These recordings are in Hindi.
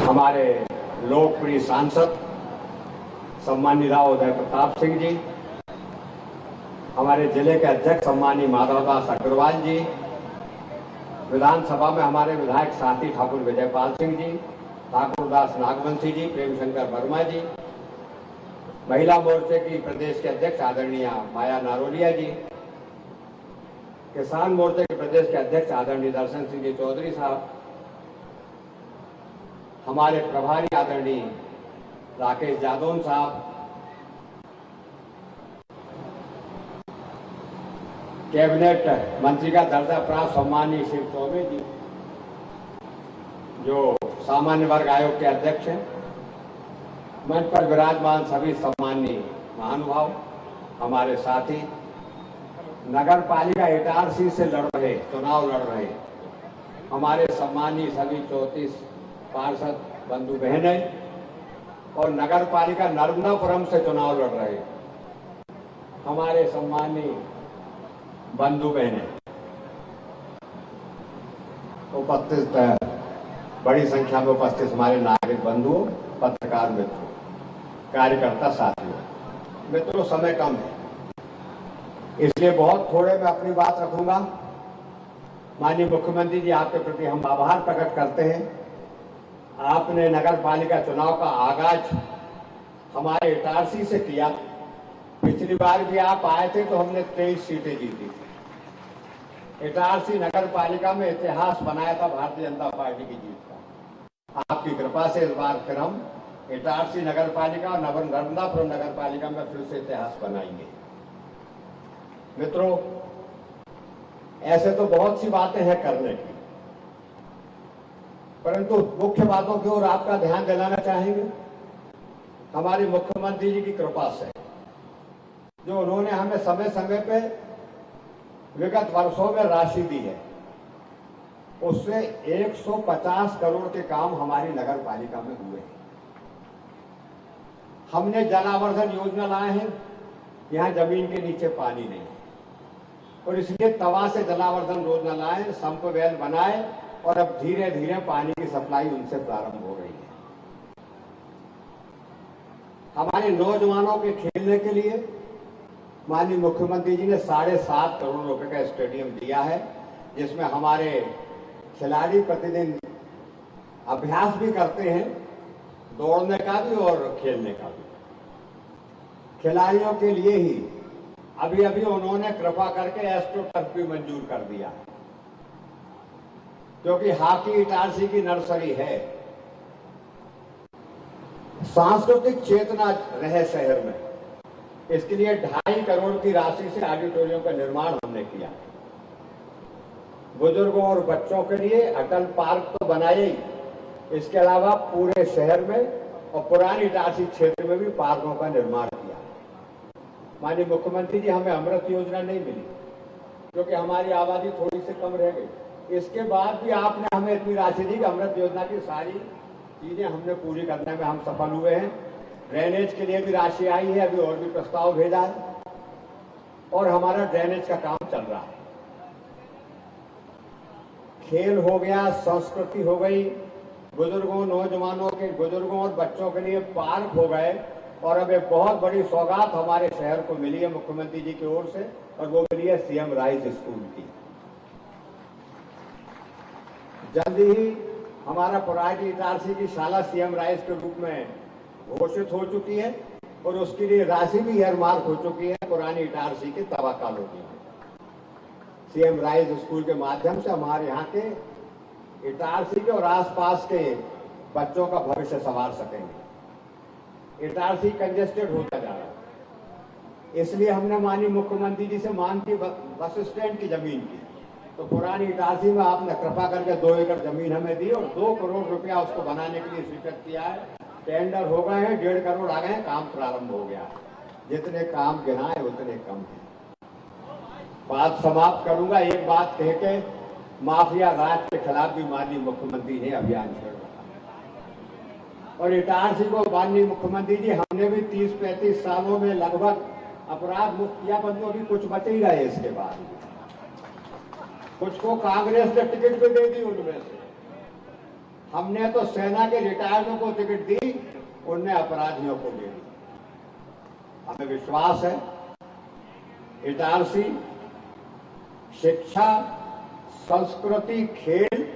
हमारे लोकप्रिय सांसद सम्मानीय राव उदय प्रताप सिंह जी, हमारे जिले के अध्यक्ष सम्मानीय माधवदास अग्रवाल जी, विधानसभा में हमारे विधायक साथी ठाकुर विजयपाल सिंह जी, ठाकुरदास नागवंशी जी, प्रेमशंकर वर्मा जी, महिला मोर्चे की प्रदेश के अध्यक्ष आदरणीय माया नारोलिया जी, किसान मोर्चे के प्रदेश के अध्यक्ष आदरणीय दर्शन सिंह जी चौधरी साहब, हमारे प्रभारी आदरणीय राकेश जादौन साहब, कैबिनेट मंत्री का दर्जा प्राप्त सम्मानीय श्री चौबे जी, जो सामान्य वर्ग आयोग के अध्यक्ष हैं, मंच पर विराजमान सभी सम्मानीय महानुभाव, हमारे साथी, नगर पालिका इटारसी से चुनाव लड़ रहे हमारे सम्मानीय सभी 34 पार्षद बंधु बहनें और नगर पालिका नर्मदापुरम से चुनाव लड़ रहे हमारे सम्मानीय बंधु बहनें, उपस्थित बड़ी संख्या में उपस्थित हमारे नागरिक बंधुओं, पत्रकार मित्रों, कार्यकर्ता साथियों, मित्रों समय कम है इसलिए बहुत थोड़े में अपनी बात रखूंगा। माननीय मुख्यमंत्री जी, आपके प्रति हम आभार प्रकट करते हैं। आपने नगर पालिका चुनाव का आगाज हमारे इटारसी से किया। पिछली बार भी आप आए थे तो हमने 23 सीटें जीती थी। इटारसी नगर पालिका में इतिहास बनाया था भारतीय जनता पार्टी की जीत का। आपकी कृपा से इस बार फिर हम इटारसी नगर पालिका और नर्मदापुरम नगर पालिका में फिर से इतिहास बनाएंगे। मित्रों, ऐसे तो बहुत सी बातें हैं करने की, परंतु मुख्य बातों की ओर आपका ध्यान दिलाना चाहेंगे। हमारे मुख्यमंत्री जी की कृपा से जो उन्होंने हमें समय समय पे विगत वर्षों में राशि दी है, उससे 150 करोड़ के काम हमारी नगर पालिका में हुए हैं। हमने जलावर्धन योजना लाए हैं। यहां जमीन के नीचे पानी नहीं और इसलिए तवा से जलावर्धन योजना लाए, संप वेल बनाए और अब धीरे धीरे पानी की सप्लाई उनसे प्रारंभ हो रही है। हमारे नौजवानों के खेलने के लिए माननीय मुख्यमंत्री जी ने 7.5 करोड़ रुपए का स्टेडियम दिया है, जिसमें हमारे खिलाड़ी प्रतिदिन अभ्यास भी करते हैं, दौड़ने का भी और खेलने का भी। खिलाड़ियों के लिए ही अभी अभी उन्होंने कृपा करके एस्ट्रोटर्फ भी मंजूर कर दिया, क्योंकि हॉकी इटारसी की नर्सरी है। सांस्कृतिक चेतना रहे शहर में, इसके लिए 2.5 करोड़ की राशि से ऑडिटोरियम का निर्माण हमने किया। बुजुर्गों और बच्चों के लिए अटल पार्क तो बनाए ही, इसके अलावा पूरे शहर में और पुरानी इटारसी क्षेत्र में भी पार्कों का निर्माण किया। माननीय मुख्यमंत्री जी, हमें अमृत योजना नहीं मिली क्योंकि हमारी आबादी थोड़ी सी कम रह गई। इसके बाद भी आपने हमें इतनी राशि दी कि अमृत योजना की सारी चीजें हमने पूरी करने में हम सफल हुए हैं। ड्रेनेज के लिए भी राशि आई है, अभी और भी प्रस्ताव भेजा है और हमारा ड्रेनेज का काम चल रहा है। खेल हो गया, संस्कृति हो गई, बुजुर्गों और बच्चों के लिए पार्क हो गए और अब एक बहुत बड़ी सौगात हमारे शहर को मिली है मुख्यमंत्री जी की ओर से, और वो मिली है सीएम राइज स्कूल की। जल्दी ही हमारा पुरानी इटारसी की शाला सीएम राइज के रूप में घोषित हो चुकी है और उसके लिए राशि भी एयरमार्क हो चुकी है पुरानी इटारसी के तवा कॉलोनी में। सीएम राइज स्कूल के माध्यम से हमारे यहाँ के इटारसी के और आसपास के बच्चों का भविष्य संवार सकेंगे। इटारसी कंजेस्टेड होता जा रहा है, इसलिए हमने माननीय मुख्यमंत्री जी से मांग की बस स्टैंड की जमीन की, तो पुरानी इटारसी में आपने कृपा करके 2 एकड़ जमीन हमें दी और 2 करोड़ रुपया उसको बनाने के लिए स्वीकृत किया है। टेंडर हो गए हैं, 1.5 करोड़ आ गए हैं, काम प्रारंभ हो गया है। जितने काम गिनाए उतने कम है। बात समाप्त करूंगा एक बात कह के, माफिया राज के खिलाफ भी माननीय मुख्यमंत्री ने अभियान छेड़ा और इटारसी को माननीय मुख्यमंत्री जी हमने भी 30-35 सालों में लगभग अपराध मुक्त किया, पर अभी कुछ बचे ही रहे। इसके बाद कुछ को कांग्रेस ने टिकट भी दे दी उनमें से, हमने तो सेना के रिटायर्डों को टिकट दी, उनने अपराधियों को दे दी। हमें विश्वास है इटारसी शिक्षा, संस्कृति, खेल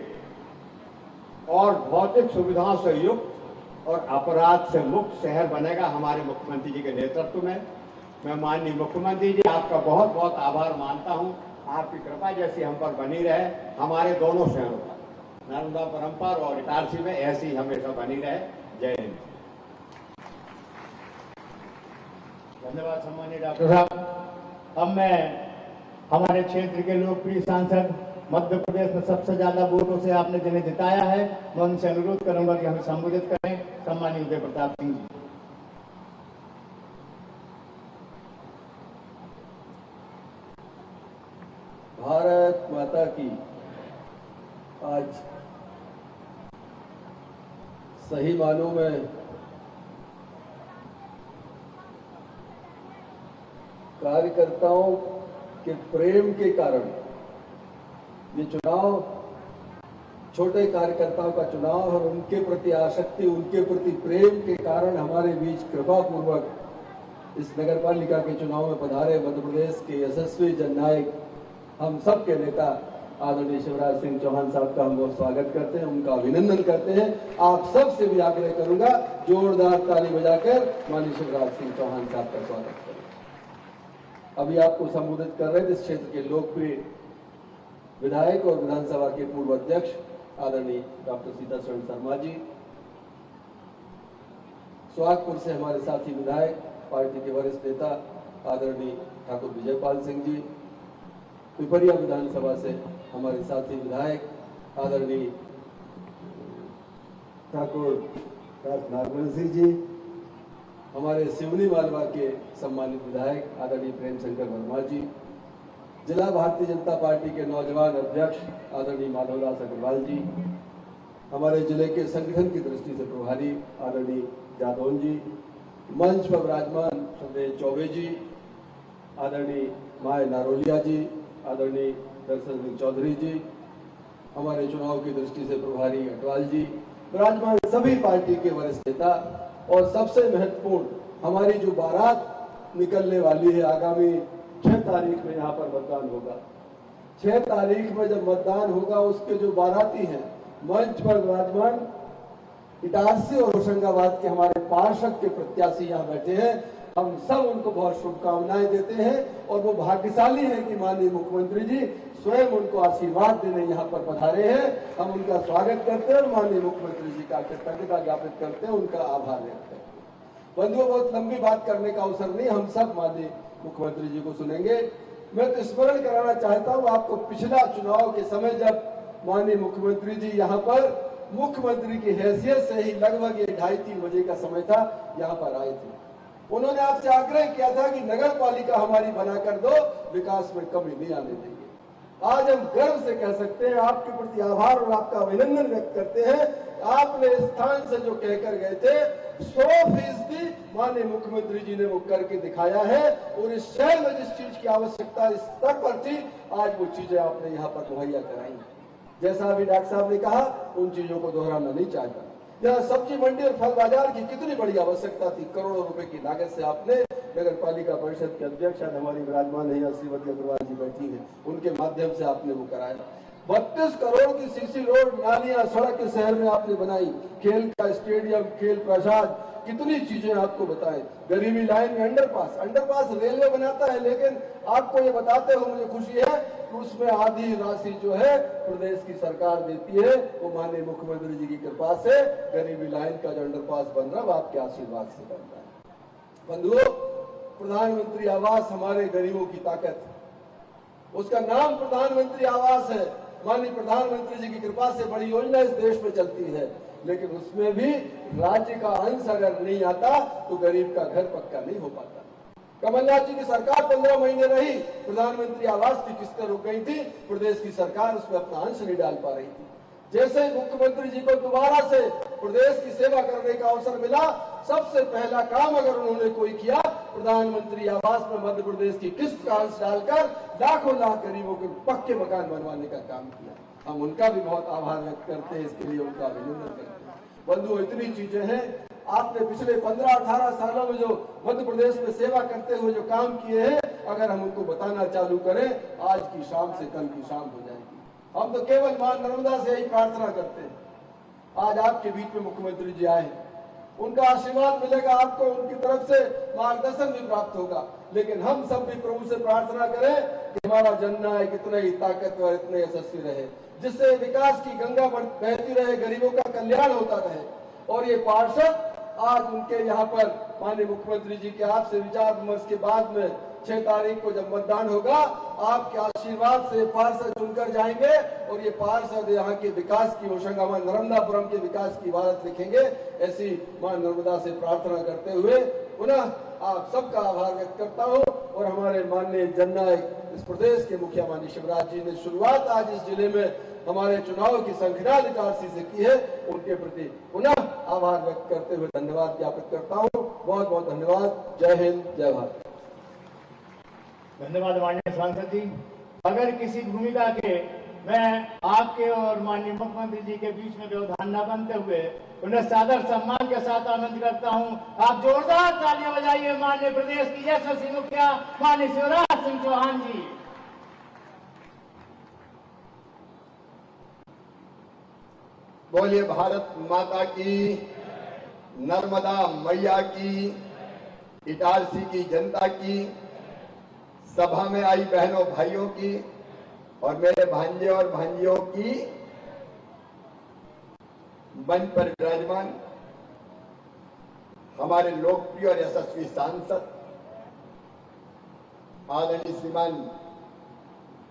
और भौतिक सुविधाओं से युक्त और अपराध से मुक्त शहर बनेगा हमारे मुख्यमंत्री जी के नेतृत्व में। मैं माननीय मुख्यमंत्री जी आपका बहुत बहुत आभार मानता हूं। आपकी कृपा जैसी हम पर बनी रहे, हमारे दोनों शहरों पर, नर्मदा परंपर और इटारसी में ऐसी हमेशा बनी रहे। जय हिंद। धन्यवाद सम्मानीय डॉक्टर साहब। अब मैं हमारे क्षेत्र के लोकप्रिय सांसद, मध्य प्रदेश में सबसे ज्यादा वोटों से आपने जिन्हें जिताया है, मैं उनसे अनुरोध करूंगा कि हमें संबोधित करें। सम्मानीय उदय प्रताप सिंह जी। भारत माता की। आज सही मानों में कार्यकर्ताओं के प्रेम के कारण ये चुनाव, छोटे कार्यकर्ताओं का चुनाव और उनके प्रति आसक्ति, उनके प्रति प्रेम के कारण हमारे बीच कृपा पूर्वक इस नगर पालिका के चुनाव में पधारे मध्य प्रदेश के यशस्वी जननायक, हम सब के नेता आदरणीय शिवराज सिंह चौहान साहब का हम बहुत स्वागत करते हैं, उनका अभिनंदन करते हैं। आप सब से भी आग्रह करूंगा, जोरदार ताली बजाकर माननीय शिवराज सिंह चौहान साहब का स्वागत करें। अभी आपको संबोधित कर रहे थे इस क्षेत्र के लोकप्रिय विधायक और विधानसभा के पूर्व अध्यक्ष आदरणीय डॉक्टर सीताशरण शर्मा जी। सुहागपुर से हमारे साथी विधायक, पार्टी के वरिष्ठ नेता आदरणीय ठाकुर विजयपाल सिंह जी। पिपरिया विधानसभा से हमारे साथी विधायक आदरणीय ठाकुर नागमल सिंह जी। हमारे सिवनी मालवा के सम्मानित विधायक आदरणीय प्रेम शंकर वर्मा जी। जिला भारतीय जनता पार्टी के नौजवान अध्यक्ष आदरणीय माधवदास अग्रवाल जी। हमारे जिले के संगठन की दृष्टि से प्रभारी आदरणीय जादौन जी। मंच पर विराजमान संदेश चौबे जी, आदरणीय माय नारोलिया जी, आदरणीय दर्शन सिंह चौधरी जी। हमारे चुनाव की दृष्टि से प्रभारी अटवाल जी, विराजमान सभी पार्टी के वरिष्ठ नेता। और सबसे महत्वपूर्ण, हमारी जो बारात निकलने वाली है, आगामी 6 तारीख में यहाँ पर मतदान होगा। 6 तारीख में जब मतदान होगा, उसके जो बाराती हैं, मंच पर विराजमान इटारसी और होशंगाबाद के हमारे पार्षद के प्रत्याशी यहाँ बैठे हैं। हम सब उनको बहुत शुभकामनाएं देते हैं और वो भाग्यशाली हैं कि माननीय मुख्यमंत्री जी स्वयं उनको आशीर्वाद देने यहाँ पर पधारे हैं। हम उनका स्वागत करते हैं और माननीय मुख्यमंत्री जी का कृतज्ञता ज्ञापित करते हैं, उनका आभार व्यक्त करते हैं। बंधुओं, बहुत लंबी बात करने का अवसर नहीं, हम सब माननीय मुख्यमंत्री जी को सुनेंगे। मैं तो स्मरण कराना चाहता हूँ आपको, पिछला चुनाव के समय जब माननीय मुख्यमंत्री जी यहाँ पर मुख्यमंत्री की हैसियत से ही लगभग 2:30-3 बजे का समय था, यहाँ पर आए थे। उन्होंने आपसे आग्रह किया था कि नगर पालिका हमारी बनाकर दो, विकास में कमी नहीं आने देंगे। आज हम गर्व से कह सकते हैं, आपके प्रति आभार और आपका अभिनंदन व्यक्त करते हैं। आपने इस स्थान से जो कहकर गए थे, 100% माननीय मुख्यमंत्री जी ने वो करके दिखाया है। और इस शहर में जिस चीज की आवश्यकता इस स्तर पर थी, आज वो चीजें आपने यहाँ पर मुहैया कराई। जैसा अभी डॉक्टर साहब ने कहा, उन चीजों को दोहराना नहीं चाहता। यहाँ सब्जी मंडी और फल बाजार की कितनी बड़ी आवश्यकता थी, करोड़ों रुपए की लागत से आपने नगर पालिका परिषद के अध्यक्ष हमारी विराजमान है श्रीमती अग्रवाल जी बैठी है, उनके माध्यम से आपने वो कराया। 32 करोड़ की सीसी रोड, नालियां, सड़क के शहर में आपने बनाई, खेल का स्टेडियम, खेल प्रसाद, कितनी चीजें आपको बताएं। गरीबी लाइन में अंडरपास रेलवे बनाता है, लेकिन आपको ये बताते हुए मुझे खुशी है कि उसमें आधी राशि जो है प्रदेश की सरकार देती है। वो माननीय मुख्यमंत्री जी की कृपा से गरीबी लाइन का जो अंडरपास बन रहा है, वो आपके आशीर्वाद से बन रहा है। बंधुओं, प्रधानमंत्री आवास हमारे गरीबों की ताकत है, उसका नाम प्रधानमंत्री आवास है। माननीय प्रधानमंत्री जी की कृपा से बड़ी योजना इस देश में चलती है, लेकिन उसमें भी राज्य का अंश अगर नहीं आता तो गरीब का घर पक्का नहीं हो पाता। कमलनाथ जी की सरकार 15 महीने रही, प्रधानमंत्री आवास की किस्तें रुक गई थी, प्रदेश की सरकार उसमें अपना अंश नहीं डाल पा रही थी। जैसे मुख्यमंत्री जी को दोबारा से प्रदेश की सेवा करने का अवसर मिला, सबसे पहला काम अगर उन्होंने कोई किया, प्रधानमंत्री आवास में मध्य प्रदेश की किस्त का अंश डालकर लाखों लाख गरीबों के पक्के मकान बनवाने का काम किया। हम उनका भी बहुत आभार व्यक्त करते हैं, इसके लिए उनका अभिनंदन करते हैं। बंधुओं, इतनी चीजें हैं। आपने पिछले 15-18 सालों में जो मध्य प्रदेश में सेवा करते हुए जो काम किए हैं, अगर हम उनको बताना चालू करें, आज की शाम से कल की शाम हो जाएगी। हम तो केवल मां नर्मदा से यही प्रार्थना करते हैं। आज आपके बीच में मुख्यमंत्री जी आए, उनका आशीर्वाद मिलेगा आपको, उनकी तरफ से मार्गदर्शन भी प्राप्त होगा। लेकिन हम सब भी प्रभु से प्रार्थना करें कि हमारा जननायक इतना ही ताकतवर, इतने यशस्वी रहे, जिससे विकास की गंगा बहती रहे, गरीबों का कल्याण होता रहे। और ये पार्षद आज उनके यहाँ पर माननीय मुख्यमंत्री जी के आपसे विचार विमर्श के बाद में 6 तारीख को जब मतदान होगा, आपके आशीर्वाद से पार्षद चुनकर जाएंगे और ये पार्षद यहाँ के विकास की होशंगाबाद नर्मदापुरम के विकास की इबारत लिखेंगे। ऐसी मां नर्मदा से प्रार्थना करते हुए पुनः आप सबका आभार व्यक्त करता हूँ। और हमारे माननीय जननायक इस प्रदेश के मुखिया माननीय शिवराज जी ने शुरुआत आज इस जिले में हमारे चुनाव की संख्या इटारसी से की है, उनके प्रति पुनः आभार व्यक्त करते हुए धन्यवाद ज्ञापित करता हूँ। बहुत बहुत धन्यवाद। जय हिंद, जय भारत। धन्यवाद माननीय सांसद जी। अगर किसी भूमिका के मैं आपके और माननीय मुख्यमंत्री जी के बीच में व्यवधान न बनते हुए उन्हें सादर सम्मान के साथ आमंत्रित करता हूं। आप जोरदार तालियां बजाइए माननीय प्रदेश की यशस्वी मुखिया माननीय शिवराज सिंह चौहान जी। बोलिए भारत माता की, नर्मदा मैया की, इटारसी की जनता की, सभा में आई बहनों भाइयों की और मेरे भांजे और भांजियों की, मंच पर विराजमान हमारे लोकप्रिय और यशस्वी सांसद आदरणीय श्रीमान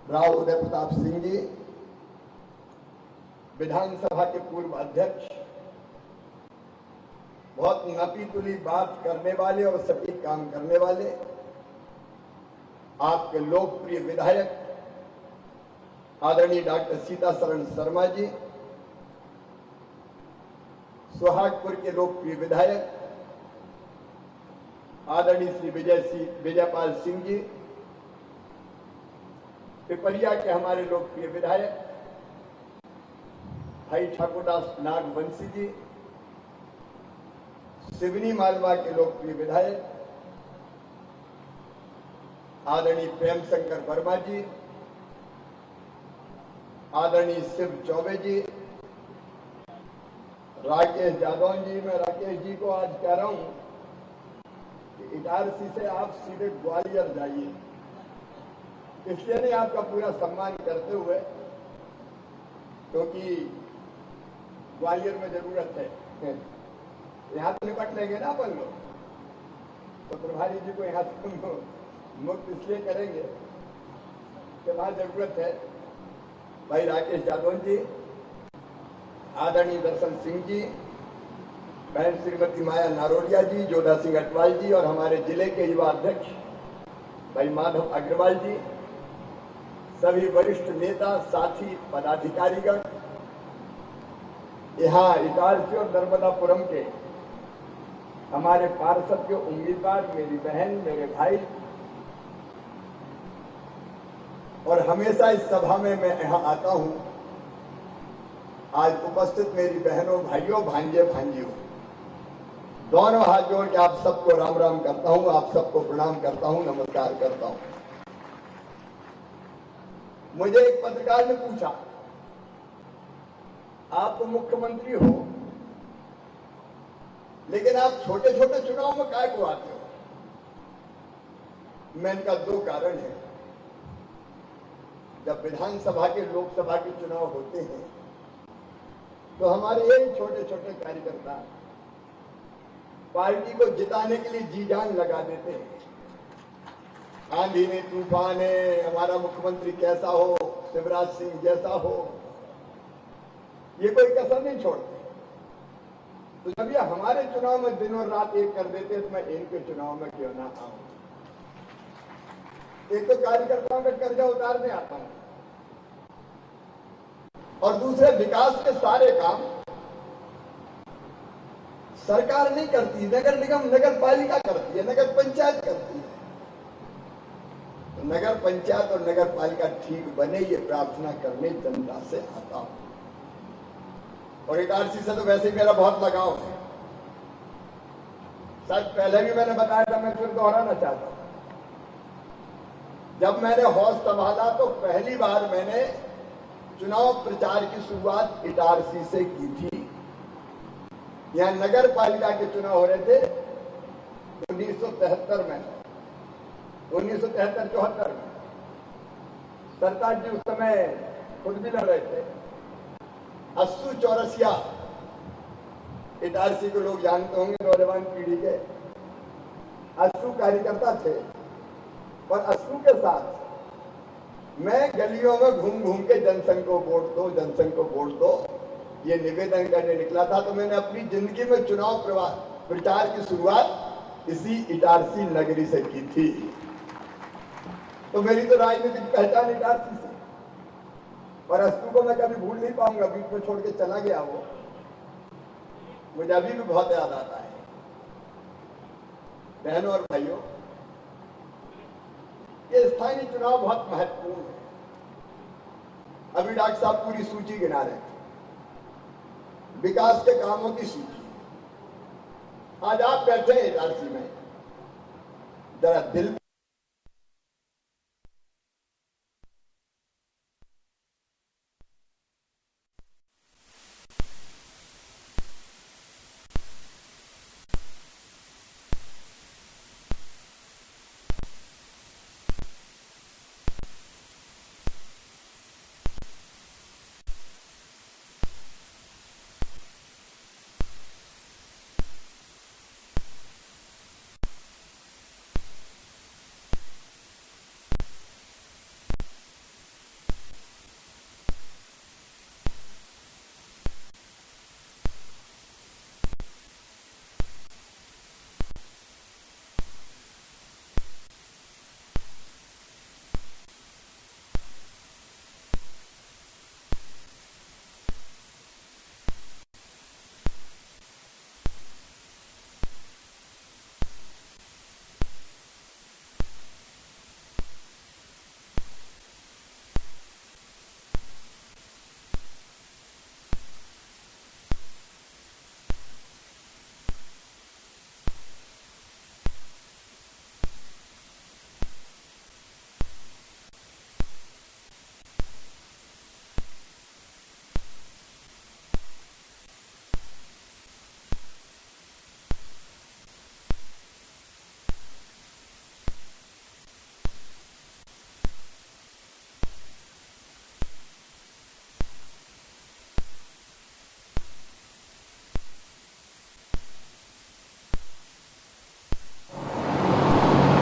राव उदय प्रताप सिंह जी, विधानसभा के पूर्व अध्यक्ष, बहुत नपी तुली बात करने वाले और सटीक काम करने वाले आपके लोकप्रिय विधायक आदरणीय डॉक्टर सीतासरण शर्मा जी, सोहागपुर के लोकप्रिय विधायक आदरणीय श्री विजयपाल सिंह जी, पिपरिया के हमारे लोकप्रिय विधायक भाई ठाकुरदास नागवंशी जी, सिवनी मालवा के लोकप्रिय विधायक आदरणीय प्रेम शंकर वर्मा जी, आदरणीय शिव चौबे जी, राकेश जादौन जी। मैं राकेश जी को आज कह रहा हूं कि इटारसी से आप सीधे ग्वालियर जाइए, इसलिए नहीं आपका पूरा सम्मान करते हुए क्योंकि ग्वालियर में जरूरत है। यहाँ तो निपट लेंगे ना अपन लोग, तो प्रभारी जी को यहाँ से मुक्त इसलिए करेंगे कि वहां जरूरत है। भाई राकेश जादौन जी, आदरणीय दर्शन सिंह जी, बहन श्रीमती माया नारोलिया जी, जोधा सिंह अटवाल जी और हमारे जिले के युवा अध्यक्ष भाई माधव अग्रवाल जी, सभी वरिष्ठ नेता, साथी, पदाधिकारीगण, यहाँ इटारसी और नर्मदापुरम के हमारे पार्षद के उम्मीदवार, मेरी बहन, मेरे भाई, और हमेशा इस सभा में मैं यहाँ आता हूं। आज उपस्थित मेरी बहनों, भाइयों, भांजे, भांजियों, दोनों हाथ जोड़ के आप सबको राम राम करता हूं, आप सबको प्रणाम करता हूं, नमस्कार करता हूं। मुझे एक पत्रकार ने पूछा, आप तो मुख्यमंत्री हो लेकिन आप छोटे छोटे चुनाव में काय को आते हो? मैं इनका 2 कारण है। जब विधानसभा के, लोकसभा के चुनाव होते हैं तो हमारे यही छोटे छोटे कार्यकर्ता पार्टी को जिताने के लिए जी जान लगा देते हैं। आंधी में, तूफान है, हमारा मुख्यमंत्री कैसा हो, शिवराज सिंह जैसा हो, ये कोई कसर नहीं छोड़ते। तो जब ये हमारे चुनाव में दिनों रात एक कर देते तो मैं इनके चुनाव में क्यों ना आऊं? एक तो कार्यकर्ताओं का कर्जा उतारने आता हूं और दूसरे विकास के सारे काम सरकार नहीं करती, नगर निगम, नगर पालिका करती है, नगर पंचायत करती है। नगर पंचायत और नगर पालिका ठीक बने, ये प्रार्थना करने जनता से आता हूं। और इटारसी से तो वैसे ही मेरा बहुत लगाव है। शायद पहले भी मैंने बताया था, मैं फिर दोहराना चाहता हूं। जब मैंने हौस संभाला तो पहली बार मैंने चुनाव प्रचार की शुरुआत इटारसी से की थी। यहां नगर पालिका के चुनाव हो रहे थे 1973 में, 1973-74 में। सरताज जी उस समय खुद भी लड़ रहे थे। अस्सू चौरसिया, इटारसी को लोग जानते होंगे, नौजवान पीढ़ी के अस्सू कार्यकर्ता थे। और अस्सू के साथ मैं गलियों में घूम घूम के जनसंघ को वोट दो, जनसंघ को वोट दो, ये निवेदन करने निकला था। तो मैंने अपनी जिंदगी में चुनाव प्रचार की शुरुआत इसी इटारसी नगरी से की थी। तो मेरी तो राजनीतिक पहचान इटारसी से। और अस्सू को मैं कभी भूल नहीं पाऊंगा, बीच में छोड़ के चला गया वो, मुझे अभी भी बहुत याद आता है। बहनों और भाइयों, ये स्थानीय चुनाव बहुत महत्वपूर्ण है। अभी डॉक्टर साहब पूरी सूची गिना रहे हैं, विकास के कामों की सूची। आज आप बैठे हैं इटारसी में, जरा दिल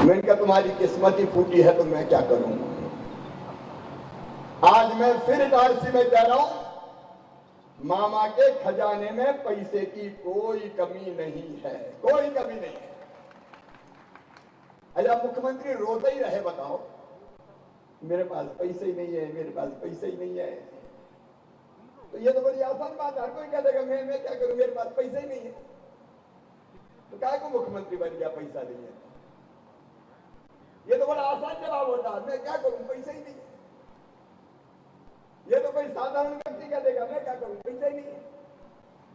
मैंने कहा तुम्हारी किस्मत ही फूटी है तो मैं क्या करूं। आज मैं फिर इटारसी में कह रहा हूं, मामा के खजाने में पैसे की कोई कमी नहीं है, कोई कमी नहीं है। अच्छा, मुख्यमंत्री रोते ही रहे, बताओ मेरे पास पैसे ही नहीं है, मेरे पास पैसे ही नहीं है। तो ये तो बड़ी आसान बात है, हर कोई कह देगा मैं क्या करूं, मेरे पास पैसे ही नहीं है। तो क्या को मुख्यमंत्री बन गया, पैसा नहीं है। ये तो बड़ा आसान जवाब होता है, मैं क्या करूं, पैसा ही नहीं है। ये तो कोई साधारण व्यक्ति कह देगा मैं क्या करूं, पैसा ही नहीं है।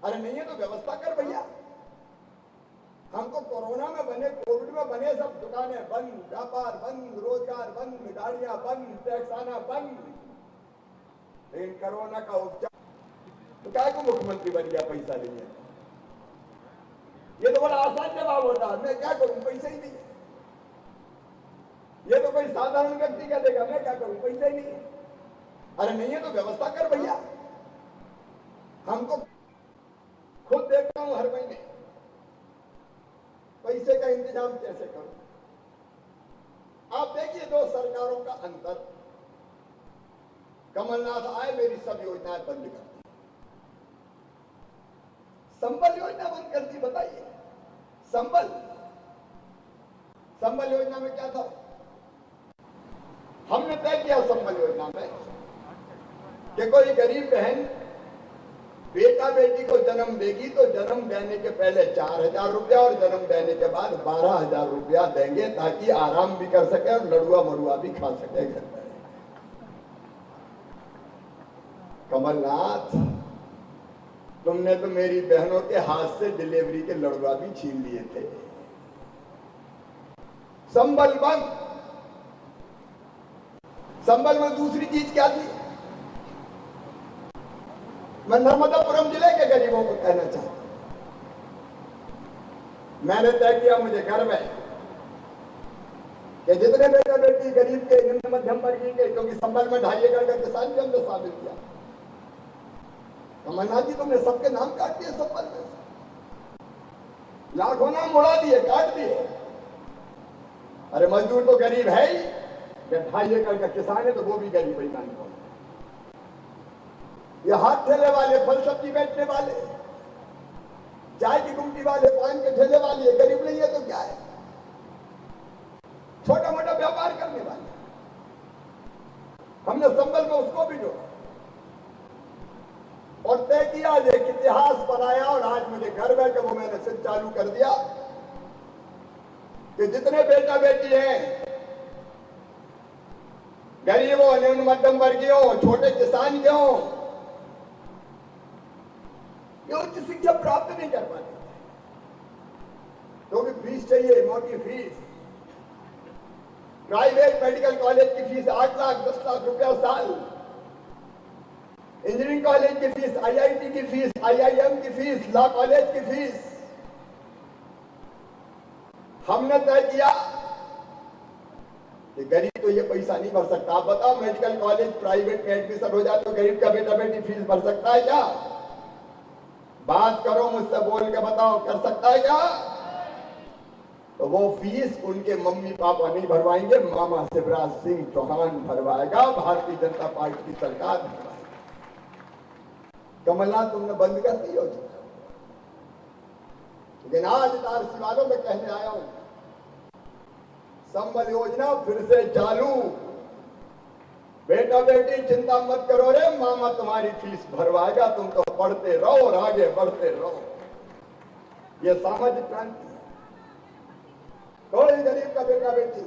अरे नहीं है तो व्यवस्था कर भैया। हमको कोरोना में बने, कोविड में बने सब दुकानें बंद, व्यापार बंद, रोजगार बंद, गाड़ियां बंद, टैक्स आना बंद। लेकिन कोरोना का उपचार तो क्या को मुख्यमंत्री बन गया, पैसा नहीं है। ये तो बड़ा आसान जवाब होता है, मैं क्या करूं, पैसा ही नहीं है। ये तो कोई साधारण व्यक्ति कह देगा मैं क्या करूं, पैसा ही नहीं है। अरे नहीं है तो व्यवस्था कर भैया। हमको खुद देखता हूं हर महीने पैसे का इंतजाम कैसे करूं। आप देखिए दो सरकारों का अंतर। कमलनाथ आए, मेरी सब योजनाएं बंद कर दी। संबल योजना बंद कर दी, बताइए। संबल योजना में क्या था? हमने तय किया संबल योजना में कि कोई गरीब बहन बेटा बेटी को जन्म देगी तो जन्म देने के पहले 4,000 रुपया और जन्म देने के बाद 12,000 रुपया देंगे, ताकि आराम भी कर सके और लड़ुआ मरुआ भी खा सके घर में। कमलनाथ, तुमने तो मेरी बहनों के हाथ से डिलीवरी के लड़ुआ भी छीन लिए थे। संबल में दूसरी चीज क्या थी? मैं नर्मदापुरम जिले के गरीबों को कहना चाहता हूं, मैंने तय किया, मुझे गर्व है कि जितने बेटा बेटी गरीब के, निम्न मध्यम वर्गीय के, क्योंकि संबल में 2.5 एकड़ का किसान भी हमने शामिल किया। कमलनाथ जी, तुमने सबके नाम काट दिए संबल में, लाखों नाम उड़ा दिए, काट दिए। अरे मजदूर तो गरीब है ही, 2.5 एकड़ का किसान है तो वो भी गरीब ही मानता हूं। ये हाथ ठेले वाले, फल सब्जी बेचने वाले, चाय की गुमटी वाले, पान के ठेले वाले, गरीब नहीं है तो क्या है? छोटा मोटा व्यापार करने वाले, हमने संबल में उसको भी जोड़ा और तय किया, एक इतिहास बनाया। और आज मुझे गर्व है कि वो मैंने फिर चालू कर दिया कि जितने बेटा बेटी हैं, गरीब हो, निम्न मध्यम वर्गीय हो, छोटे किसान के हो, ये उच्च शिक्षा प्राप्त नहीं कर पाते, तो भी फीस चाहिए, मोटी फीस। प्राइवेट मेडिकल कॉलेज की फीस 8 लाख 10 लाख रुपया साल, इंजीनियरिंग कॉलेज की फीस, IIT की फीस, IIM की फीस, लॉ कॉलेज की फीस। हमने तय किया कि गरीब तो ये पैसा नहीं भर सकता। आप बताओ, मेडिकल कॉलेज प्राइवेट में एडमिशन हो जाए तो गरीब का बेटा बेटी फीस भर सकता है क्या? बात करो मुझसे, बोल के बताओ, कर सकता है क्या? तो वो फीस उनके मम्मी पापा नहीं भरवाएंगे, मामा शिवराज सिंह चौहान भरवाएगा, भारतीय जनता पार्टी की सरकार भरवाएगी। कमलनाथ, तुमने बंद कर दी योजना, लेकिन आज इटारसी वालों में कहने आया हूं, संबल योजना फिर से चालू। बेटा बेटी चिंता मत करो रे, मामा तुम्हारी फीस भरवाएगा, तुम तो पढ़ते रहो और आगे बढ़ते रहो। ये सामाजिक क्रांति है। कोई गरीब का बेटा बेटी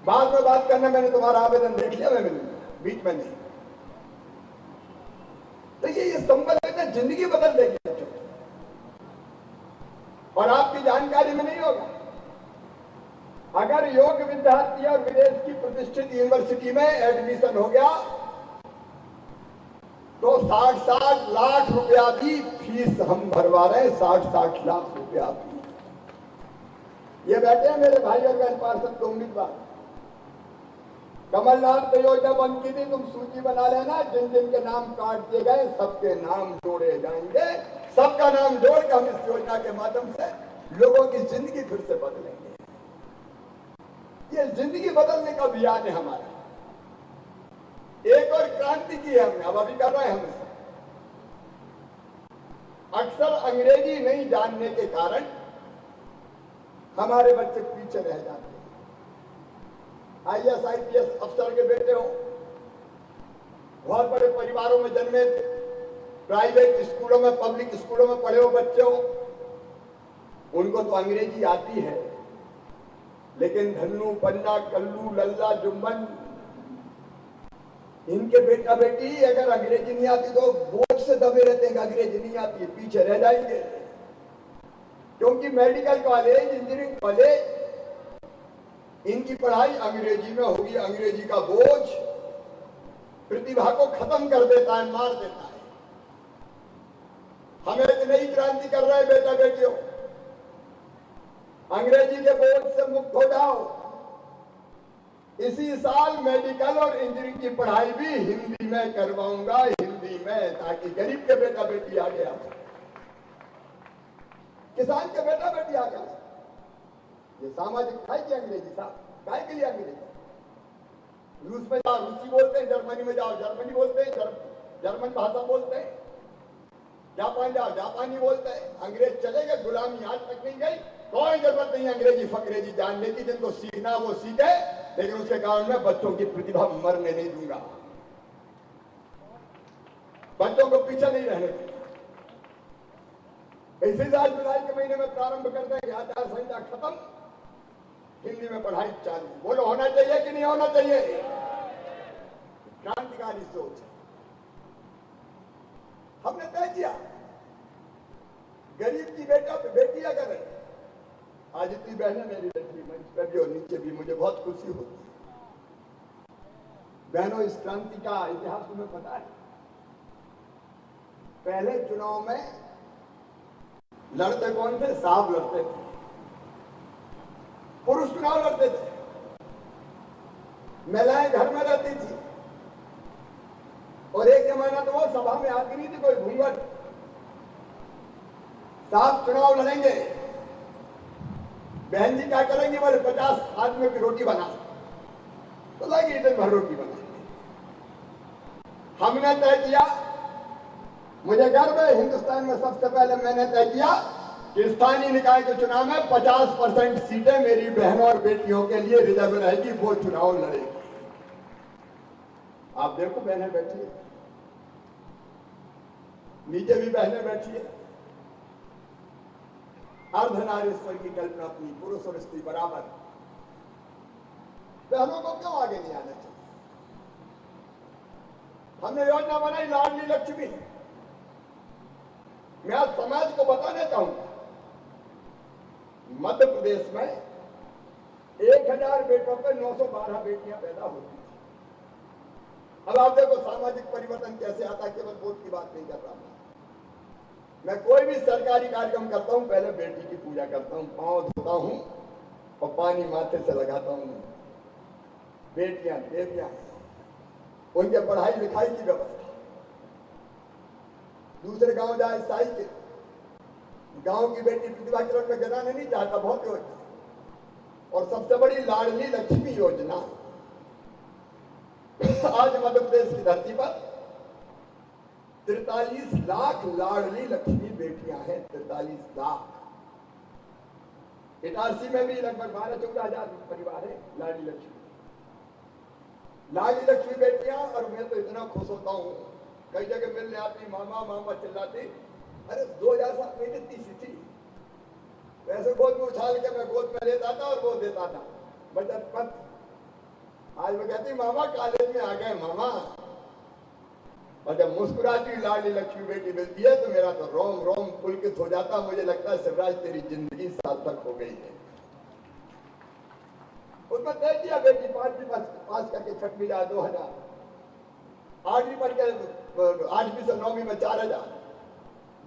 बाद में बात करना, मैंने तुम्हारा आवेदन देख लिया, मैं मिलूंगा, बीच में नहीं। तो ये संबल में जिंदगी बदल देगी बच्चों की, और आपकी जानकारी में नहीं होगा। अगर योग्य विद्यार्थी और विदेश की प्रतिष्ठित यूनिवर्सिटी में एडमिशन हो गया तो 60-60 लाख रुपया भी फीस हम भरवा रहे हैं, 60-60 लाख रुपया भी। ये बैठे हैं मेरे भाई और बहन पार्षद के उम्मीदवार। कमलनाथ ने योजना बंद की थी, तुम सूची बना लेना, जिन जिन के नाम काट दिए गए सबके नाम जोड़े जाएंगे। सबका नाम जोड़ के हम इस योजना के माध्यम से लोगों की जिंदगी फिर से बदलेंगे। ये जिंदगी बदलने का अभियान है हमारा। एक और क्रांति की है हमने, अब अभी कर रहे हैं हम इसे। अक्सर अंग्रेजी नहीं जानने के कारण हमारे बच्चे पीछे रह जाते हैं। IAS IPS अफसर के बेटे हो, बहुत बड़े परिवारों में जन्मे, प्राइवेट स्कूलों में, पब्लिक स्कूलों में पढ़े हो बच्चे हो, उनको तो अंग्रेजी आती है, लेकिन धन्नू पन्ना कल्लू लल्ला जुम्मन, इनके बेटा बेटी अगर अंग्रेजी नहीं आती तो बोझ से दबे रहते हैं, अंग्रेजी नहीं आती, पीछे रह जाएंगे। क्योंकि मेडिकल कॉलेज, इंजीनियरिंग कॉलेज, इनकी पढ़ाई अंग्रेजी में होगी। अंग्रेजी का बोझ प्रतिभा को खत्म कर देता है, मार देता है। हमें एक नई क्रांति कर रहे हैं बेटा बेटियों, अंग्रेजी के बोझ से मुक्त हो जाओ। इसी साल मेडिकल और इंजीनियरिंग की पढ़ाई भी हिंदी में करवाऊंगा, हिंदी में, ताकि गरीब के बेटा बेटी आगे आ सके, किसान के बेटा बेटी आगे आ सके। ये सामाजिक काय की अंग्रेजी साहब, काय के लिए अंग्रेजी? रूस में जाओ रूसी बोलते हैं, जर्मनी में जाओ जर्मनी बोलते हैं, जर्मन भाषा बोलते हैं, जापान जाओ जापानी बोलते हैं। अंग्रेज चले गए, गुलामी आज तक नहीं गई। कोई जरूरत नहीं अंग्रेजी फकरेजी जानने की, जिनको सीखना वो सीखे, लेकिन उसके कारण मैं बच्चों की प्रतिभा मरने नहीं दूंगा। बच्चों को पीछे नहीं रहने देंगे। इसी साल जुलाई के महीने में प्रारंभ कर देंगे, आचार संहिता खत्म, हिंदी में पढ़ाई चालू। बोलो होना चाहिए कि नहीं होना चाहिए? क्रांतिकारी सोच है। हमने तय किया गरीब की बेटी अगर है, आज इतनी बहनें मेरी लड़की मंच पर भी और नीचे भी, मुझे बहुत खुशी होती है। बहनों, इस क्रांति का इतिहास तुम्हें पता है? पहले चुनाव में लड़ते कौन थे? साहब लड़ते थे, पुरुष चुनाव लड़ते थे, महिलाएं घर में रहती थी, और एक जमाना तो वो सभा में आती नहीं थी कोई घूंघट। साहब चुनाव लड़ेंगे, बहन जी क्या करेंगे? बोले 50 आदमियों की रोटी बना, तो लगी दिन भर रोटी बनाएंगे। हमने तय किया, मुझे गर्व है, हिंदुस्तान में सबसे पहले मैंने तय किया कि स्थानीय निकाय के चुनाव में 50% सीटें मेरी बहनों और बेटियों के लिए रिजर्व रहेगी, वो चुनाव लड़ेगी। आप देखो बहनें बैठी है, नीचे भी बहनें बैठी है। अर्धनारीश्वर की कल्पना अपनी, पुरुष और स्त्री बराबर। बहनों को क्यों आगे नहीं आना चाहिए? हमने योजना बनाई लाडली लक्ष्मी। मैं आज समाज को बताना चाहूंगा, मध्य प्रदेश में 1000 बेटों पे 912 बेटियां पैदा होती थी। अब आप देखो सामाजिक परिवर्तन कैसे आता है। केवल वोट की बात नहीं कर रहा मैं कोई भी सरकारी कार्यक्रम करता हूं, पहले बेटी की पूजा करता हूं, पांव धोता हूं और पानी माथे से लगाता हूं। बेटियां देवियां, उनके पढ़ाई लिखाई की व्यवस्था। दूसरे गांव जाए साइकिल, गांव की बेटी प्रतिभा किरण में गिराने नहीं चाहता, बहुत योजना। और सबसे बड़ी लाडली लक्ष्मी योजना। आज मध्य प्रदेश की धरती पर 43 लाख लाडली लक्ष्मी बेटियां हैं। 43 लाख। इटारसी में भी लगभग 12-14 हजार परिवार है लाडली लक्ष्मी। लाडली लक्ष्मी बेटियां, और मैं तो इतना खुश होता हूं, कई जगह मिलने आती, मामा मामा चिल्लाती। अरे 2007 में कितनी सी थी, वैसे गोद में उछाल के मैं गोद में लेता था और वो देता था बचत पत्र। आज वो कहती मामा कॉलेज में आ गए मामा। और जब मुस्कुराती लाडली लक्ष्मी बेटी मिलती है तो मेरा तो रोम रोम पुलकित हो जाता। मुझे लगता है शिवराज तेरी जिंदगी सार्थक हो गई है। उसमें तय किया बेटी 5वीं पास करके 6वीं जा 2000, 8वीं पढ़ के 8वीं से 9वीं में 4000,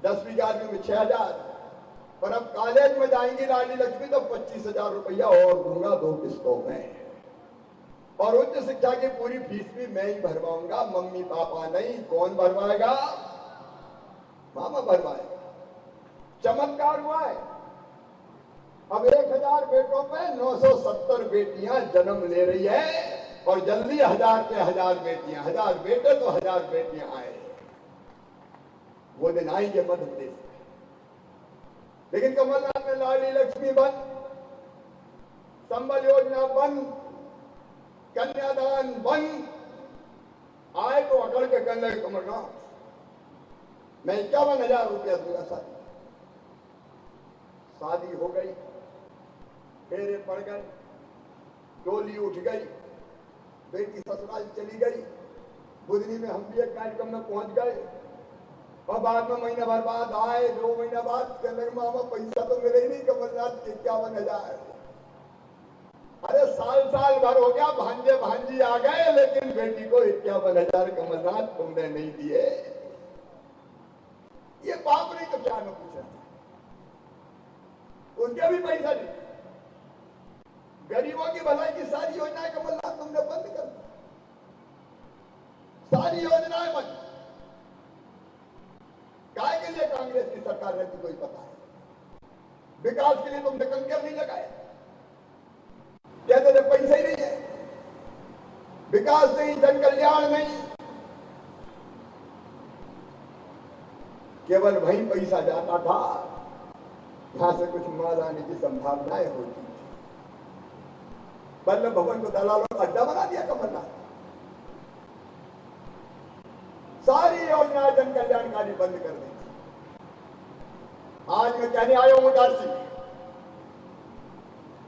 10वीं 11वीं में 6000। और अब कॉलेज में जाएंगी लाडली लक्ष्मी तो 25,000 रुपया और दूंगा 2 किस्तों में। और उच्च शिक्षा की पूरी फीस भी मैं ही भरवाऊंगा, मम्मी पापा नहीं। कौन भरवाएगा? मामा भरवाएगा। चमत्कार हुआ है। अब 1000 बेटों पे 970 बेटियां जन्म ले रही है, और जल्दी 1000 पे 1000 बेटियां, 1000 बेटे तो 1000 बेटियां आए। वो दिन आएंगे मध्य प्रदेश में। लेकिन कमलनाथ में लाडली लक्ष्मी बंद, संबल योजना बंद, कन्यादान बंद। आए तो अकड़ के कहने लगे कमलनाथ मैं 51,000 रुपया दूंगा शादी हो गई, फेरे पड़ गए, डोली उठ गई, बेटी ससुराल चली गई। बुधनी में हम भी एक कार्यक्रम में पहुंच गए, और बाद में महीना भर बाद आए, 2 महीना बाद कहने लगे मामा पैसा तो मिले ही नहीं कमलनाथ के 51,000। अरे साल भर हो गया, भांजे भांजी आ गए, लेकिन बेटी को 51,000 कमलनाथ तुमने नहीं दिए। ये बाप नहीं तो क्या मैं पूछ रहा था, उसके भी पैसा नहीं। गरीबों की भलाई की सारी योजनाएं कमलनाथ तुमने बंद कर दी, सारी योजनाएं बंद। काय के लिए कांग्रेस की सरकार रहती कोई पता है? विकास के लिए तुमने कंकर नहीं लगाए, कहते थे पैसे ही नहीं है, विकास नहीं, जन कल्याण नहीं, केवल वहीं पैसा जाता था जहां से कुछ माल आने की संभावनाएं होती थी। वल्लभ भवन को दलालों का अड्डा बना दिया कमलनाथ। सारी योजना जन जानकारी बंद कर दी। आज मैं कहने आया हूं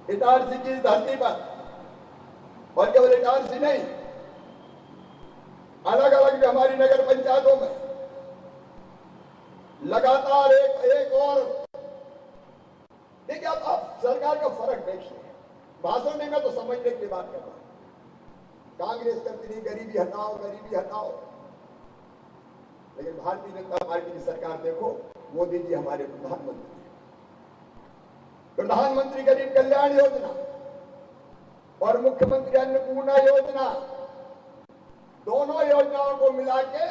इटारसी की धरती पर, और केवल इटारसी नहीं, अलग अलग भी हमारी नगर पंचायतों में लगातार एक और देखिए, आप सरकार का फर्क देखिए। भाषण में मैं तो समझने की बात कर रहा हूं। कांग्रेस करती नहीं गरीबी हटाओ, लेकिन भारतीय जनता पार्टी की सरकार देखो, मोदी जी हमारे प्रधानमंत्री गरीब कल्याण योजना और मुख्यमंत्री अन्नपूर्णा योजना, दोनों योजनाओं को मिला के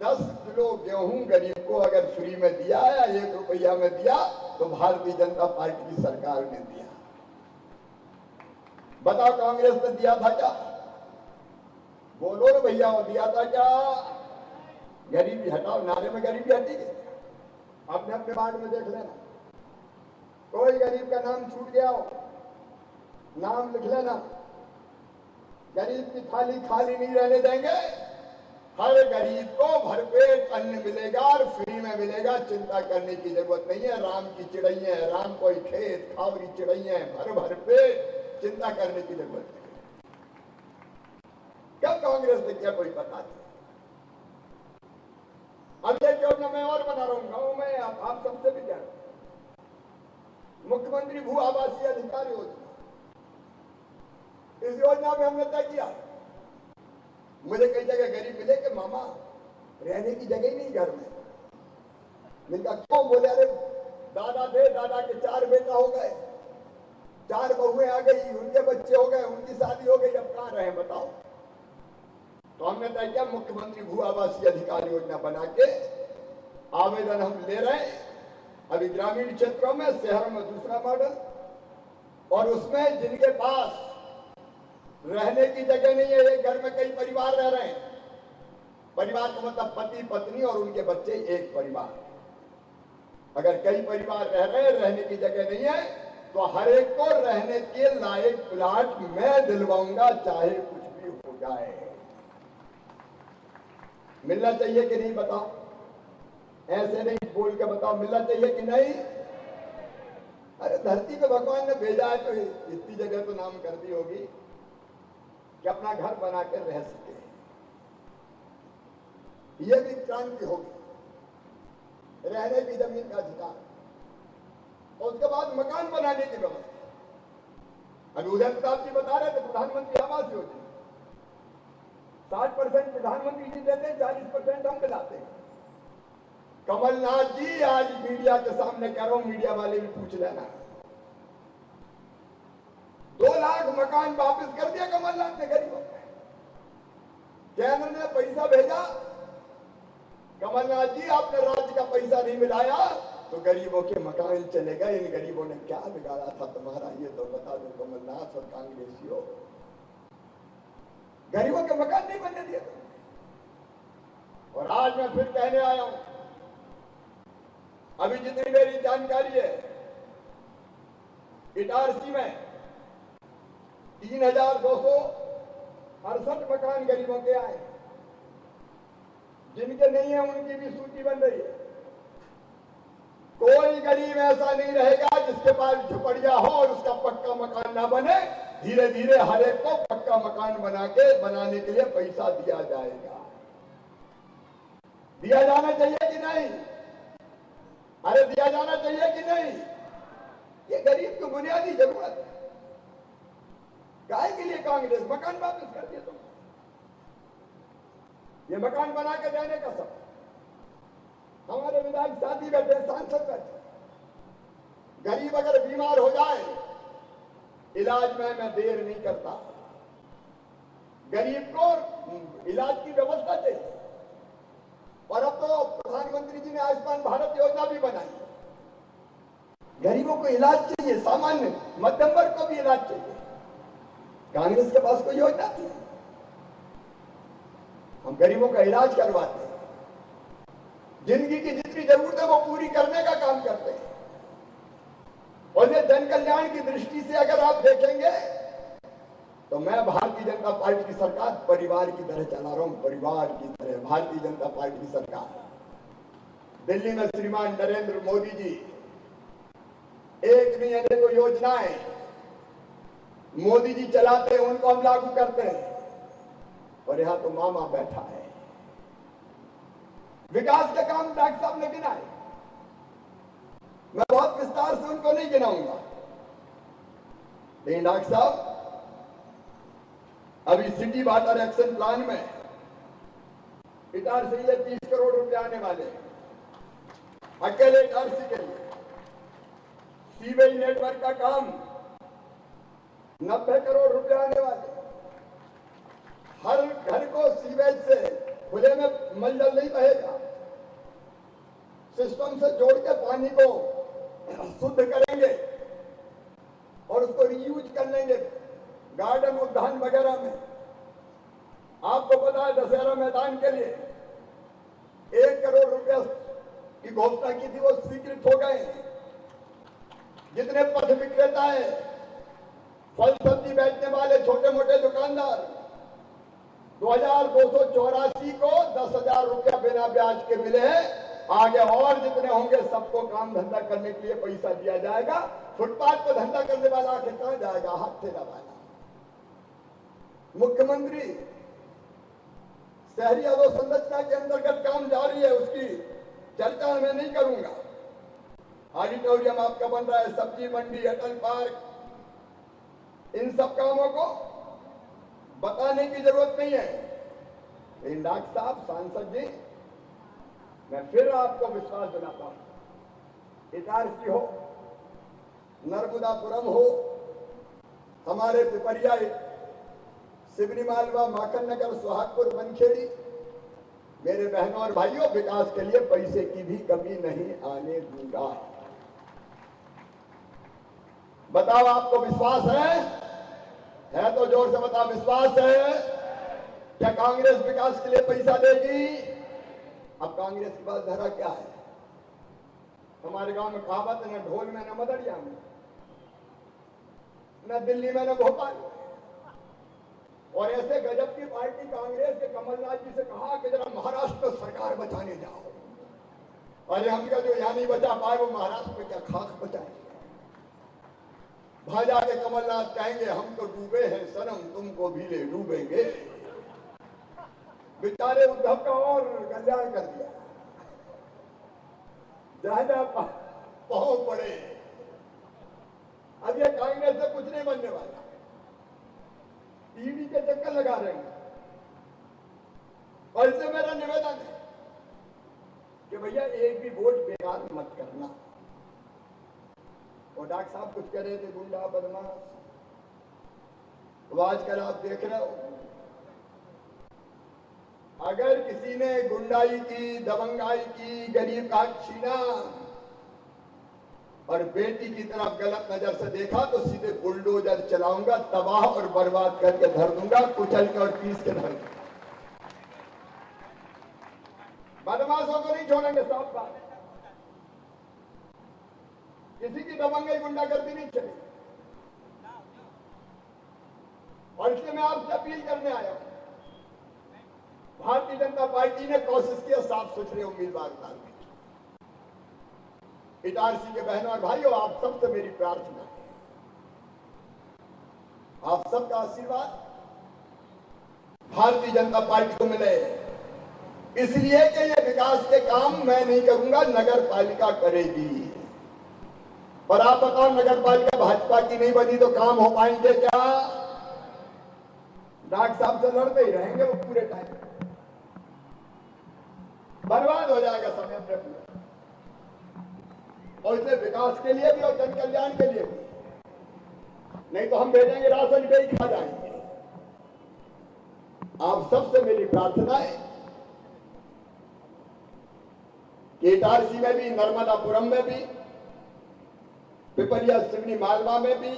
10 किलो गेहूं गरीब को अगर फ्री में दिया या 1 रुपया में दिया तो भारतीय जनता पार्टी की सरकार ने दिया। बताओ कांग्रेस ने दिया था क्या? बोलो ना भैया, वो दिया था क्या? गरीबी हटाओ नारे में गरीबी हटी गई। अपने अपने वार्ड में देख लेना, कोई गरीब का नाम छूट गया हो, नाम लिख लेना। गरीब की थाली खाली नहीं रहने देंगे। हर गरीब को भरपेट अन्न मिलेगा और फ्री में मिलेगा। चिंता करने की जरूरत नहीं है। राम की चिड़ैया है, राम कोई खेत खावरी चिड़ैया है, भर पेट, चिंता करने की जरूरत नहीं। कब कांग्रेस ने किया कोई बता दे। अब एक योजना मैं और बना रहा हूं गांव में, आप सबसे भी कह रहा हूं, मुख्यमंत्री भू आवासीय अधिकार योजना। इस योजना में हमने तय किया, मुझे कई जगह गरीब मिले कि मामा रहने की जगह ही नहीं घर में। मैंने कहा क्यों? बोले अरे दादा थे, दादा के 4 बेटा हो गए, 4 बहुएं आ गई, उनके बच्चे हो गए, उनकी शादी हो गई, अब कहां रहे बताओ। तो हमने तय किया मुख्यमंत्री भू आवासीय अधिकार योजना बना के आवेदन हम ले रहे हैं। अभी ग्रामीण क्षेत्रों में, शहरों में दूसरा मॉडल, और उसमें जिनके पास रहने की जगह नहीं है, एक घर में कई परिवार रह रहे हैं, परिवार का मतलब पति पत्नी और उनके बच्चे, एक परिवार। अगर कई परिवार रह रहे हैं, रहने की जगह नहीं है, तो हर एक को रहने के लायक प्लाट मैं दिलवाऊंगा, चाहे कुछ भी हो जाए। मिलना चाहिए कि नहीं बताओ? ऐसे नहीं बोल के बताओ, मिलना चाहिए कि नहीं? अरे धरती पे भगवान ने भेजा है तो इतनी जगह तो नाम कर दी होगी कि अपना घर बना कर रह सके। यह भी क्रांति होगी, रहने की जमीन का अधिकार, और उसके बाद मकान बनाने की व्यवस्था। अभी उदय प्रताप जी बता रहे थे प्रधानमंत्री आवास योजना, 60% प्रधानमंत्री जी देते हैं, 40% हम दिलाते हैं। कमलनाथ जी आज मीडिया के सामने कह रहा हूं, मीडिया वाले भी पूछ लेना, 2 लाख मकान वापस कर दिया कमलनाथ ने गरीबों को। केंद्र ने पैसा भेजा, कमलनाथ जी आपने राज्य का पैसा नहीं मिलाया तो गरीबों के मकान चले गए। इन गरीबों ने क्या बिगाड़ा था तुम्हारा, ये तो बता दो कमलनाथ और कांग्रेसियों। गरीबों के मकान नहीं बनने दिए तुमने। और आज मैं फिर कहने आया हूं, अभी जितनी मेरी जानकारी है, इटारसी में 3268 मकान गरीबों के आए। जिनके नहीं है उनकी भी सूची बन रही है। कोई गरीब ऐसा नहीं रहेगा जिसके पास झुपड़िया हो और उसका पक्का मकान ना बने। धीरे धीरे हर एक को पक्का मकान बनाने के लिए पैसा दिया जाएगा। दिया जाना चाहिए कि नहीं? अरे दिया जाना चाहिए कि नहीं? ये गरीब की बुनियादी जरूरत है। काय के लिए कांग्रेस मकान वापस कर दिया? तुम ये मकान बना के देने का सब हमारे विधायक साथी बैठे, सांसद बैठे। गरीब अगर बीमार हो जाए, इलाज में मैं देर नहीं करता। गरीब को इलाज की व्यवस्था चाहिए। और अब तो प्रधानमंत्री जी ने आयुष्मान भारत योजना भी बनाई। गरीबों को इलाज चाहिए, सामान्य मध्यम वर्ग को भी इलाज चाहिए। कांग्रेस के पास कोई योजना नहीं है। हम गरीबों का इलाज करवाते हैं, जिंदगी की जितनी जरूरत है वो पूरी करने का काम करते हैं। और ये जन कल्याण की दृष्टि से अगर आप देखेंगे तो मैं भारतीय जनता पार्टी की सरकार परिवार की तरह चला रहा हूं। परिवार की तरह भारतीय जनता पार्टी की सरकार। दिल्ली में श्रीमान नरेंद्र मोदी जी एक नहीं अनेकों योजनाएं मोदी जी चलाते हैं, उनको हम लागू करते हैं। और यहां तो मामा बैठा है। विकास के काम डॉक्टर साहब ने गिनाए, मैं बहुत विस्तार से उनको नहीं गिनाऊंगा। लेकिन डॉक्टर साहब अभी सिटी वाटर एक्शन प्लान में इटारसी से 30 करोड़ रुपए आने वाले हैं अकेले इटारसी के लिए। सीवेज नेटवर्क का काम 90 करोड़ रुपए आने वाले। हर घर को सीवेज से खुले में मलजल नहीं बहेगा, सिस्टम से जोड़ के पानी को शुद्ध करेंगे और उसको रीयूज कर लेंगे गार्डन उद्यान वगैरह में। आपको पता है दशहरा मैदान के लिए 1 करोड़ रुपया की घोषणा की थी, वो स्वीकृत हो गए। जितने पथ विक्रेता है, फल सब्जी बेचने वाले छोटे मोटे दुकानदार 2284 को 10,000 रुपया बिना ब्याज के मिले हैं। आगे और जितने होंगे सबको काम धंधा करने के लिए पैसा दिया जाएगा। फुटपाथ पर धंधा करने वाला आखिर कहां जाएगा? हाथ ठेला वाला। मुख्यमंत्री शहरी अधोसंरचना के अंतर्गत काम जारी है, उसकी चर्चा मैं नहीं करूंगा। ऑडिटोरियम आपका बन रहा है, सब्जी मंडी, अटल पार्क, इन सब कामों को बताने की जरूरत नहीं है। लेकिन डॉक्टर साहब, सांसद जी, मैं फिर आपको विश्वास दिलाता हूं, इटारसी हो, नर्मदापुरम हो, हमारे पिपरिया, सिवनी मालवा, माखन नगर, सुहागपुर, बनखेड़ी, मेरे बहनों और भाइयों, विकास के लिए पैसे की भी कमी नहीं आने दूंगा। बताओ, आपको विश्वास है तो जोर से बताओ, विश्वास है? क्या कांग्रेस विकास के लिए पैसा देगी? अब कांग्रेस के पास धरा क्या है? हमारे गांव में कहावत है, न ढोल में, न मदरिया में, न दिल्ली में, न भोपाल में। और ऐसे गजब की पार्टी कांग्रेस के कमलनाथ जी से कहा कि जरा महाराष्ट्र में सरकार बचाने जाओ। अरे हम क्या जो यहां नहीं बचा पाए, वो महाराष्ट्र में क्या खाक बचाएंगे? भाजा के कमलनाथ कहेंगे हम तो डूबे हैं सनम, तुमको भी ले डूबेंगे। बेचारे उद्धव का और कल्याण कर दिया, जहां पांव पड़े। अब ये कांग्रेस से कुछ नहीं बनने वाला, टीवी के चक्कर लगा रहे हैं। और इससे मेरा निवेदन है कि भैया एक भी वोट बेकार मत करना। और डॉक्टर साहब कुछ कह रहे थे, गुंडा बदमाश, तो आजकल आप देख रहे हो, अगर किसी ने गुंडाई की, दबंगाई की, गरीब का छीना और बेटी की तरफ गलत नजर से देखा तो सीधे बुलडोजर चलाऊंगा, तबाह और बर्बाद करके धर दूंगा, कुचल के और पीस के धर दूंगा। बदमाशों को नहीं छोड़ेंगे, साफ बात। किसी की दबंगाई, गुंडागर्दी नहीं चलेगी। और इसलिए मैं आपसे अपील करने आया हूं, भारतीय जनता पार्टी ने कोशिश की साफ सुथरे उम्मीदवार उतारने की। इटारसी के बहनों और भाइयों, आप सबसे मेरी प्रार्थना है, आप सबका आशीर्वाद भारतीय जनता पार्टी को मिले। इसलिए कि ये विकास के काम मैं नहीं करूंगा, नगर पालिका करेगी। और आप बताओ, नगर पालिका भाजपा की नहीं बनी तो काम हो पाएंगे क्या? डॉक्टर साहब से लड़ते ही रहेंगे वो पूरे टाइम, बर्बाद हो जाएगा समय पे पूरा। और इसे विकास के लिए भी और जन कल्याण के लिए भी, नहीं तो हम भेजेंगे राशन पे ही खा जाएंगे। आप सबसे मेरी प्रार्थना है कि इटारसी में भी, नर्मदापुरम में भी, पिपरिया, सिवनी, मालवा में भी,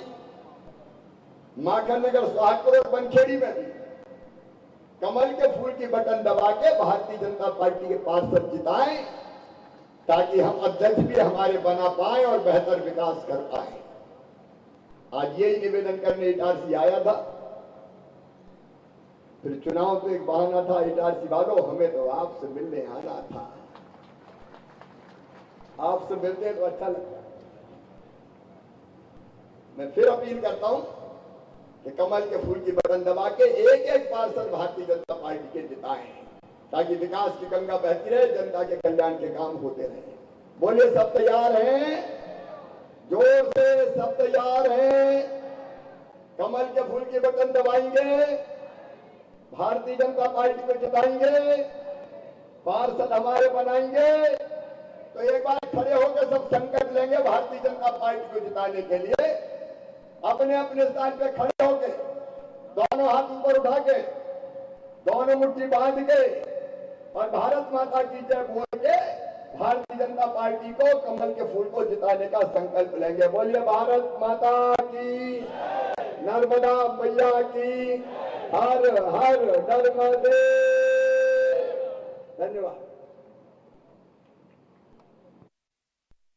माखन नगर, सुहागपुर और बनखेड़ी में भी कमल के फूल की बटन दबा के भारतीय जनता पार्टी के पार्षद जिताएं, ताकि हम अध्यक्ष भी हमारे बना पाए और बेहतर विकास कर पाए। आज यही निवेदन करने इटारसी आया था। फिर चुनाव तो एक बहाना था, इटारसी वालों, हमें तो आपसे मिलने आना था। आपसे मिलते हैं तो अच्छा लगता है। मैं फिर अपील करता हूं कि कमल के फूल की बटन दबा के एक एक पार्षद भारतीय जनता पार्टी के जिताएं, ताकि विकास की गंगा बहती रहे, जनता के कल्याण के काम होते रहे। बोलिए सब तैयार हैं? जोर से सब तैयार हैं? कमल के फूल की बटन दबाएंगे, भारतीय जनता पार्टी को जिताएंगे, पार्षद हमारे बनाएंगे। तो एक बार खड़े होकर सब संकल्प लेंगे भारतीय जनता पार्टी को जिताने के लिए। अपने अपने स्थान पे खड़े होकर दोनों हाथ ऊपर उठा के, दोनों मुट्ठी बांध के और भारत माता की जय बोल के भारतीय जनता पार्टी को, कमल के फूल को जिताने का संकल्प लेंगे। बोलिए भारत माता की, नर्मदा मैया की, हर हर नर्मदे। धन्यवाद।